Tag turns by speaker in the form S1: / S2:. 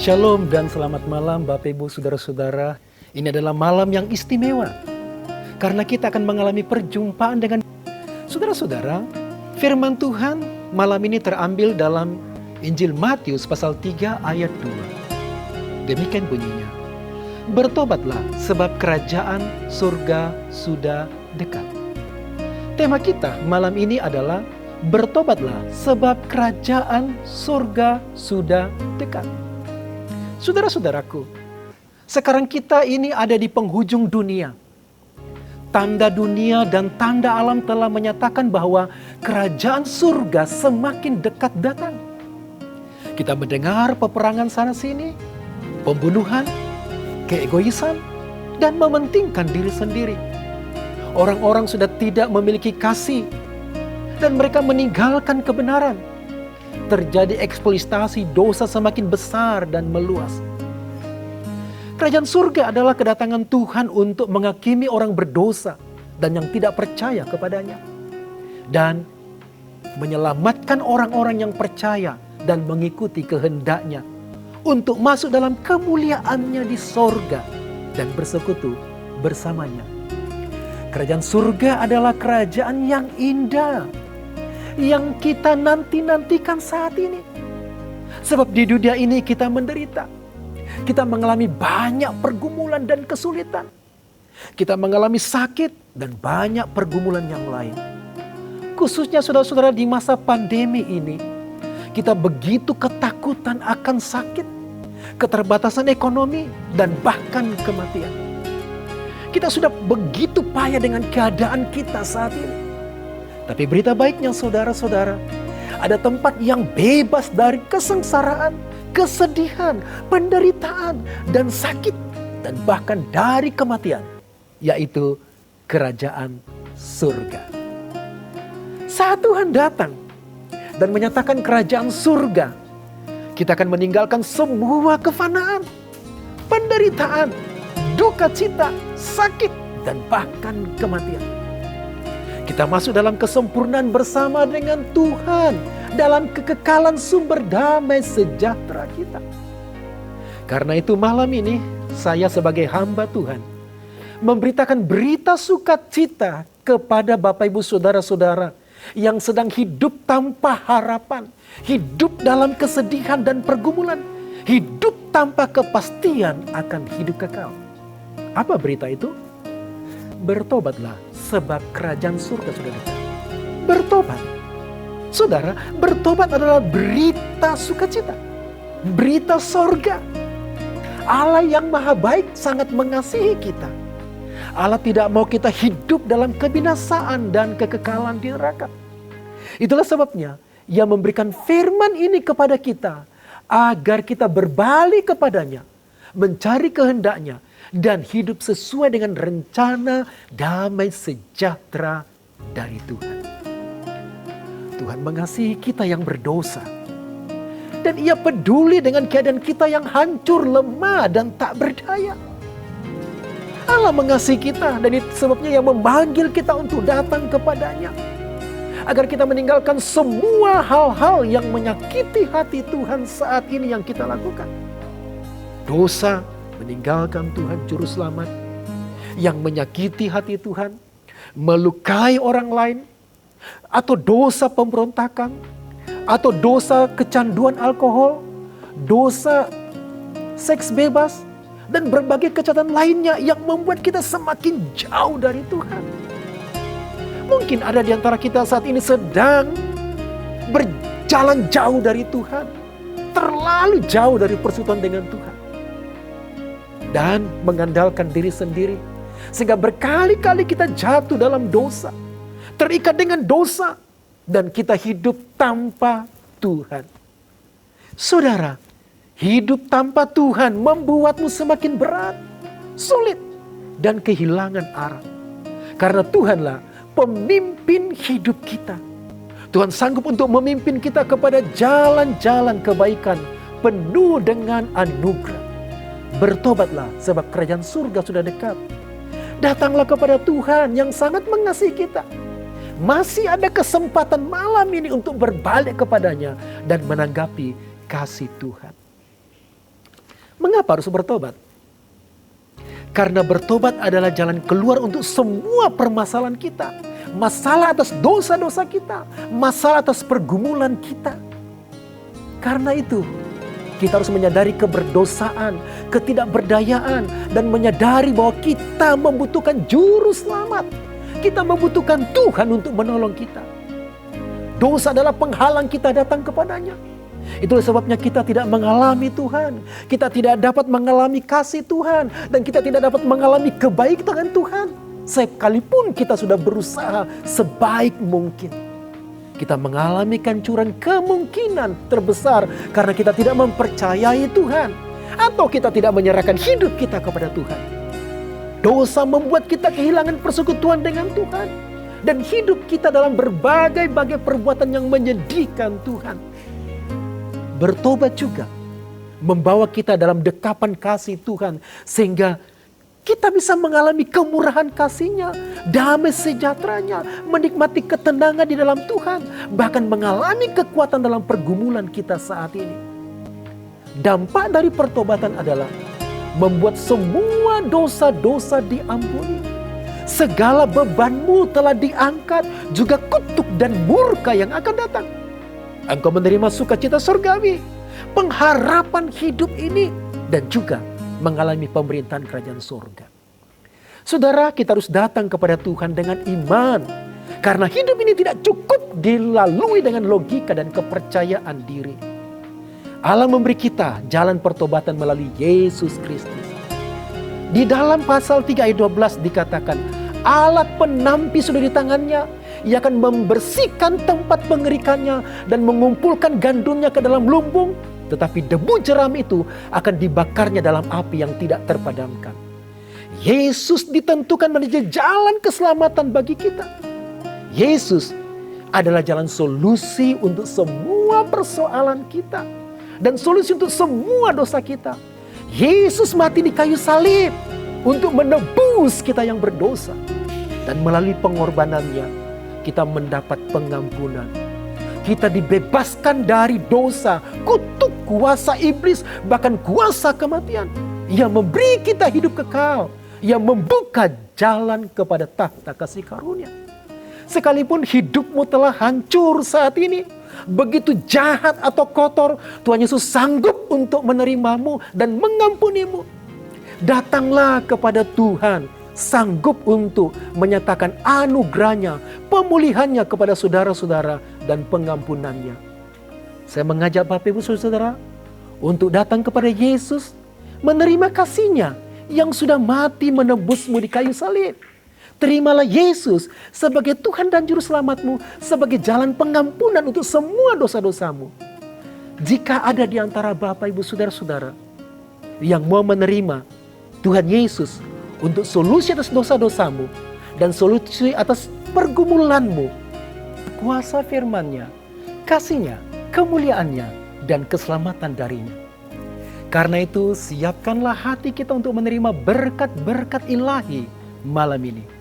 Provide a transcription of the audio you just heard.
S1: Shalom dan selamat malam Bapak Ibu Saudara-saudara. Ini adalah malam yang istimewa karena kita akan mengalami perjumpaan dengan saudara-saudara. Firman Tuhan malam ini terambil dalam Injil Matius pasal 3 ayat 2. Demikian bunyinya. Bertobatlah sebab kerajaan surga sudah dekat. Tema kita malam ini adalah bertobatlah sebab kerajaan surga sudah dekat. Saudara-saudaraku, sekarang kita ini ada di penghujung dunia. Tanda dunia dan tanda alam telah menyatakan bahwa kerajaan surga semakin dekat datang. Kita mendengar peperangan sana-sini, pembunuhan, keegoisan, dan mementingkan diri sendiri. Orang-orang sudah tidak memiliki kasih, dan mereka meninggalkan kebenaran. Terjadi eksploitasi, dosa semakin besar dan meluas. Kerajaan surga adalah kedatangan Tuhan untuk menghakimi orang berdosa dan yang tidak percaya kepadanya. Dan menyelamatkan orang-orang yang percaya dan mengikuti kehendaknya untuk masuk dalam kemuliaannya di sorga dan bersekutu bersamanya. Kerajaan surga adalah kerajaan yang indah, yang kita nanti-nantikan saat ini. Sebab di dunia ini kita menderita. Kita mengalami banyak pergumulan dan kesulitan. Kita mengalami sakit dan banyak pergumulan yang lain. Khususnya saudara-saudara di masa pandemi ini, kita begitu ketakutan akan sakit, keterbatasan ekonomi, dan bahkan kematian. Kita sudah begitu payah dengan keadaan kita saat ini. Tapi berita baiknya saudara-saudara, ada tempat yang bebas dari kesengsaraan, kesedihan, penderitaan, dan sakit, dan bahkan dari kematian, yaitu kerajaan surga. Saat Tuhan datang dan menyatakan kerajaan surga, kita akan meninggalkan semua kefanaan, penderitaan, duka cita, sakit, dan bahkan kematian. Kita masuk dalam kesempurnaan bersama dengan Tuhan dalam kekekalan sumber damai sejahtera kita. Karena itu malam ini saya sebagai hamba Tuhan memberitakan berita sukacita kepada Bapak Ibu Saudara-saudara yang sedang hidup tanpa harapan, hidup dalam kesedihan dan pergumulan, hidup tanpa kepastian akan hidup kekal. Apa berita itu? Bertobatlah sebab kerajaan surga sudah dekat. Bertobat. Saudara, bertobat adalah berita sukacita. Berita sorga. Allah yang maha baik sangat mengasihi kita. Allah tidak mau kita hidup dalam kebinasaan dan kekekalan di neraka. Itulah sebabnya Ia memberikan firman ini kepada kita agar kita berbalik kepadanya, mencari kehendaknya, dan hidup sesuai dengan rencana damai sejahtera dari Tuhan. Tuhan mengasihi kita yang berdosa. Dan Ia peduli dengan keadaan kita yang hancur, lemah, dan tak berdaya. Allah mengasihi kita dan itu sebabnya Ia memanggil kita untuk datang kepadanya. Agar kita meninggalkan semua hal-hal yang menyakiti hati Tuhan saat ini yang kita lakukan. Dosa, meninggalkan Tuhan Juru Selamat, yang menyakiti hati Tuhan, melukai orang lain, atau dosa pemberontakan, atau dosa kecanduan alkohol, dosa seks bebas, dan berbagai kejahatan lainnya yang membuat kita semakin jauh dari Tuhan. Mungkin ada di antara kita saat ini sedang berjalan jauh dari Tuhan, terlalu jauh dari persekutuan dengan Tuhan, dan mengandalkan diri sendiri, sehingga berkali-kali kita jatuh dalam dosa, terikat dengan dosa, dan kita hidup tanpa Tuhan. Saudara, hidup tanpa Tuhan membuatmu semakin berat, sulit, dan kehilangan arah. Karena Tuhanlah pemimpin hidup kita. Tuhan sanggup untuk memimpin kita kepada jalan-jalan kebaikan penuh dengan anugerah. Bertobatlah sebab kerajaan surga sudah dekat. Datanglah kepada Tuhan yang sangat mengasihi kita. Masih ada kesempatan malam ini untuk berbalik kepadanya dan menanggapi kasih Tuhan. Mengapa harus bertobat? Karena bertobat adalah jalan keluar untuk semua permasalahan kita. Masalah atas dosa-dosa kita, masalah atas pergumulan kita. Karena itu, kita harus menyadari keberdosaan, ketidakberdayaan, dan menyadari bahwa kita membutuhkan juru selamat. Kita membutuhkan Tuhan untuk menolong kita. Dosa adalah penghalang kita datang kepadanya. Itulah sebabnya kita tidak mengalami Tuhan. Kita tidak dapat mengalami kasih Tuhan. Dan kita tidak dapat mengalami kebaikan Tuhan. Sekalipun kita sudah berusaha sebaik mungkin. Kita mengalami kancuran kemungkinan terbesar karena kita tidak mempercayai Tuhan. Atau kita tidak menyerahkan hidup kita kepada Tuhan. Dosa membuat kita kehilangan persekutuan dengan Tuhan. Dan hidup kita dalam berbagai-bagai perbuatan yang menyedihkan Tuhan. Bertobat juga membawa kita dalam dekapan kasih Tuhan. Sehingga kita bisa mengalami kemurahan kasih-Nya, damai sejahteranya, menikmati ketenangan di dalam Tuhan. Bahkan mengalami kekuatan dalam pergumulan kita saat ini. Dampak dari pertobatan adalah membuat semua dosa-dosa diampuni. Segala bebanmu telah diangkat, juga kutuk dan murka yang akan datang. Engkau menerima sukacita surgawi, pengharapan hidup ini, dan juga mengalami pemerintahan kerajaan surga. Saudara, kita harus datang kepada Tuhan dengan iman. Karena hidup ini tidak cukup dilalui dengan logika dan kepercayaan diri. Allah memberi kita jalan pertobatan melalui Yesus Kristus. Di dalam pasal 3 ayat 12 dikatakan, alat penampi sudah di tangannya. Ia akan membersihkan tempat pengerikannya dan mengumpulkan gandumnya ke dalam lumbung. Tetapi debu jeram itu akan dibakarnya dalam api yang tidak terpadamkan. Yesus ditentukan menjadi jalan keselamatan bagi kita. Yesus adalah jalan solusi untuk semua persoalan kita. Dan solusi untuk semua dosa kita. Yesus mati di kayu salib untuk menebus kita yang berdosa. Dan melalui pengorbanannya, kita mendapat pengampunan. Kita dibebaskan dari dosa, kutuk, kuasa iblis, bahkan kuasa kematian. Ia memberi kita hidup kekal. Ia membuka jalan kepada tahta kasih karunia. Sekalipun hidupmu telah hancur saat ini, begitu jahat atau kotor, Tuhan Yesus sanggup untuk menerimamu dan mengampunimu. Datanglah kepada Tuhan, sanggup untuk menyatakan anugerahnya, pemulihannya kepada saudara-saudara dan pengampunannya. Saya mengajak Bapak Ibu Saudara untuk datang kepada Yesus, menerima kasih-Nya yang sudah mati menebusmu di kayu salib. Terimalah Yesus sebagai Tuhan dan Juru Selamatmu, sebagai jalan pengampunan untuk semua dosa-dosamu. Jika ada di antara Bapak Ibu Saudara-saudara yang mau menerima Tuhan Yesus untuk solusi atas dosa-dosamu dan solusi atas pergumulanmu, kuasa firman-Nya, kasih-Nya, kemuliaan-Nya, dan keselamatan darinya. Karena itu, siapkanlah hati kita untuk menerima berkat-berkat ilahi malam ini.